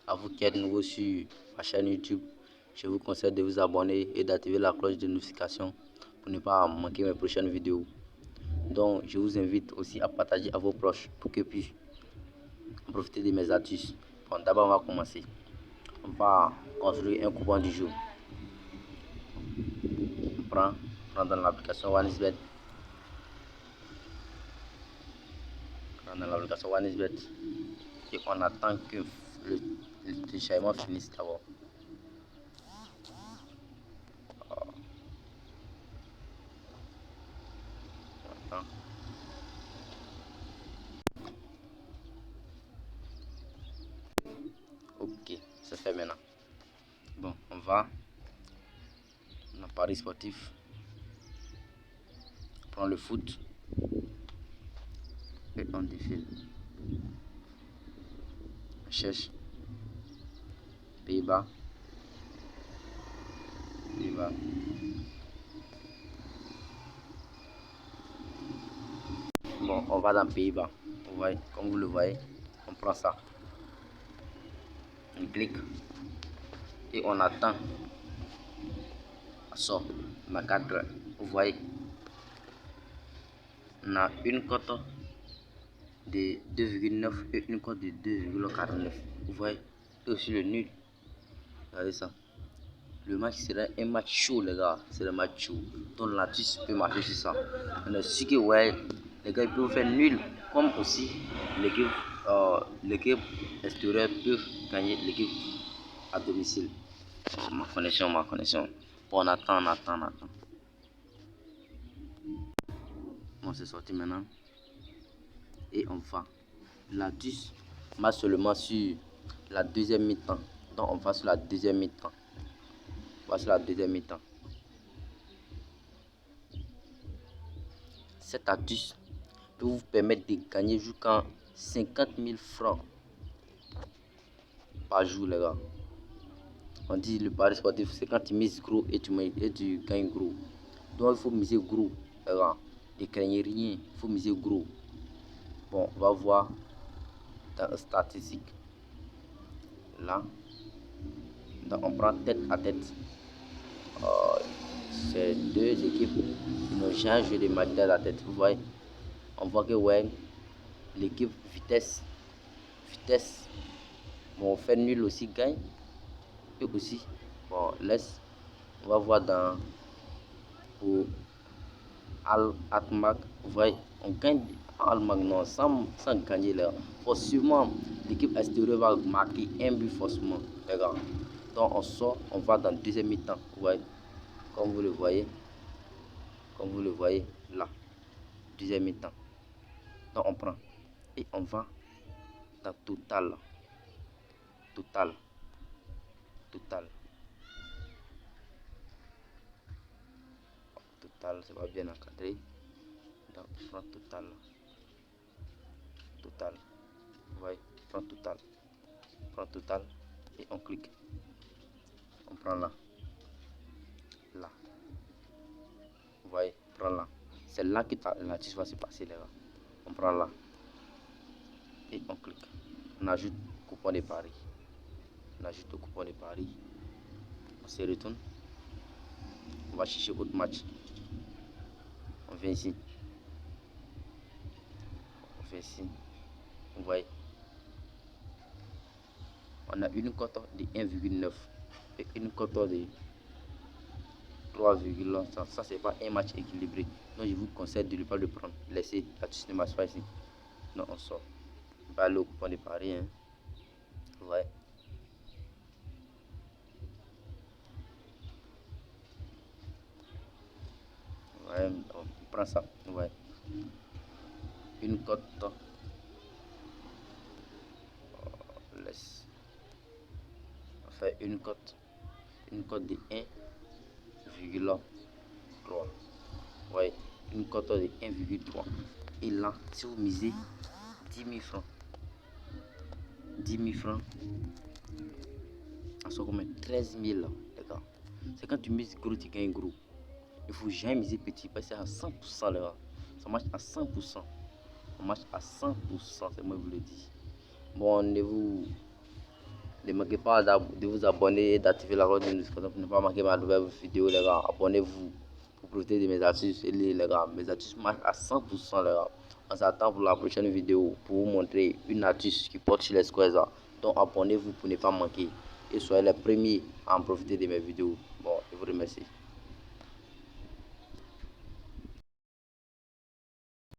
À vous qui êtes nouveau sur ma chaîne YouTube, je vous conseille de vous abonner et d'activer la cloche de notification pour ne pas manquer mes prochaines vidéos. Donc, je vous invite aussi à partager à vos proches pour qu'ils puissent profiter de mes astuces. Bon, d'abord, on va commencer. On va construire un coupon du jour. On prend dans l'application OneXBet. Dans l'application OneXBet. Et on attend que le téléchargement finisse d'abord. Ok, c'est fait maintenant. Bon, on va dans Paris sportif. On prend le foot et on défile. On cherche Pays-Bas. Pays-Bas. Bon, on va dans Pays-Bas. Vous voyez, comme vous le voyez, on prend ça. On clique et on attend. Ça sort dans 4 heures. Vous voyez, on a une cote de 2,9 et une cote de 2,49. Vous voyez, et aussi le nul. Regardez ça. Le match sera un match chaud, les gars. C'est le match chaud. Donc là-dessus, peut marcher sur ça. On a su que, ouais, les gars ils peuvent faire nul. Comme aussi, l'équipe extérieure peut gagner l'équipe à domicile. Ma connexion. Bon, on attend. Bon, c'est sorti maintenant. Et on va. Là-dessus, marche seulement sur la deuxième mi-temps. Donc, on va sur la deuxième mi-temps. Cette astuce peut vous permettre de gagner jusqu'à 50 000 francs par jour, les gars. On dit le pari sportif, c'est quand tu mises gros et tu gagnes gros. Donc il faut miser gros, les gars. Ne craignez rien, il faut miser gros. Bon, on va voir dans les statistiques. Là, donc on prend tête à tête. Ces deux équipes qui n'ont jamais joué de match tête à tête. Vous voyez, on voit que ouais, l'équipe vitesse. Bon, fait nul aussi gagne. Et aussi, bon, on va voir dans pour Al-Atmak. Vous voyez, on gagne Al-Atmak non, sans gagner là. Forcément, l'équipe extérieure va marquer un but forcément, les gars. Donc on sort, on va dans deuxième mi-temps. Vous voyez, comme vous le voyez là, deuxième mi-temps. Donc on prend et on va dans total. Total, c'est pas bien encadré. Donc on prend total. Vous voyez, prend total et on clique. On prend là. Vous voyez, on prend là. C'est là que la tige va se passer, les gars. On prend là et on clique. On ajoute coupon de paris. On se retourne. On va chercher autre match. On vient ici. Vous voyez. On a une cote de 1,9 et une cote de 3,1. Ça, c'est pas un match équilibré. Donc, je vous conseille de ne pas le prendre. Laissez la tige ne marche pas ici. Non, on sort. On va aller au coupon de paris. Hein. Vous voyez. Ouais, on prend ça. Ouais. Une cote. On fait une cote de 1,3. Ouais, une cote de 1,3. Et là, si vous misez 10 000 francs, ça sort comme 13 000, les gars. C'est quand tu mises gros, tu gagnes gros. Il faut jamais miser petit parce que c'est à 100%, les gars. Ça marche à 100%. C'est moi je vous le dis. Bon, ne Ne manquez pas de vous abonner et d'activer la cloche de notification pour ne pas manquer ma nouvelle vidéo, les gars. Abonnez-vous pour profiter de mes astuces. Et les gars, mes astuces marchent à 100%, les gars. On s'attend pour la prochaine vidéo pour vous montrer une astuce qui porte sur les squares. Donc abonnez-vous pour ne pas manquer et soyez les premiers à en profiter de mes vidéos. Bon, je vous remercie.